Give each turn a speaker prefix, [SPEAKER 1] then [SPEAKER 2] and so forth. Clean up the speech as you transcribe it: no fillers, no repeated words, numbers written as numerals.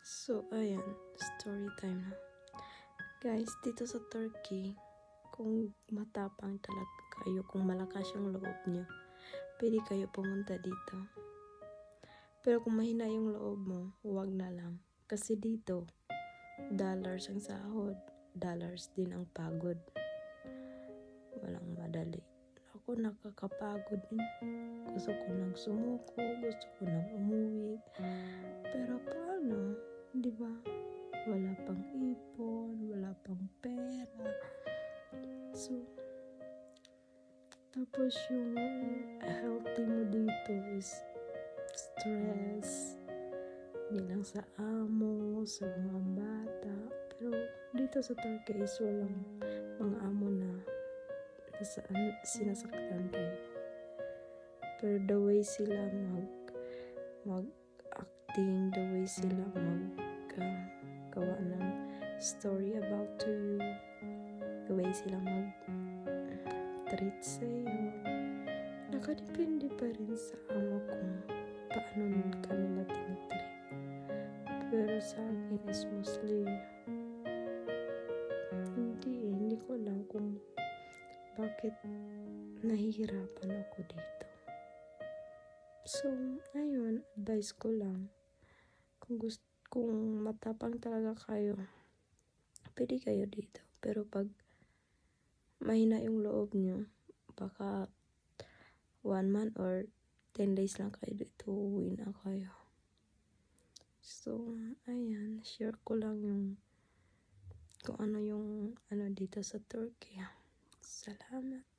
[SPEAKER 1] So, ayan, story time na. Guys, dito sa Turkey, kung matapang talaga kayo, kung malakas yung loob nyo, pwede kayo pumunta dito. Pero kung mahina yung loob mo, huwag na lang. Kasi dito, dollars ang sahod, dollars din ang pagod. Walang madali. Ako nakakapagod din. Gusto ko nang sumuko, gusto ko nang umuwi. Pero paano? Di ba? Wala pang ipon, wala pang pera. So, tapos yung healthy mo dito is stress. Hindi lang sa amo, sa mga bata. Pero dito sa Turkey is walang mga amo na sinasaktan kayo. Pero the way sila mag-acting, the way sila gawa ng story about to you, the way sila mag-treat sa'yo, nakadepende pa rin sa amo kung paano kanila tinitreat. Pero sa akin is mostly hindi ko alam kung bakit nahihirapan ako dito. So, ayun, advice ko lang, kung matapang talaga kayo, pwede kayo dito. Pero pag mahina yung loob nyo, baka 1 month or 10 days lang kayo dito, uwi na kayo. So, ayan, share ko lang kung ano yung dito sa Turkey. Salamat.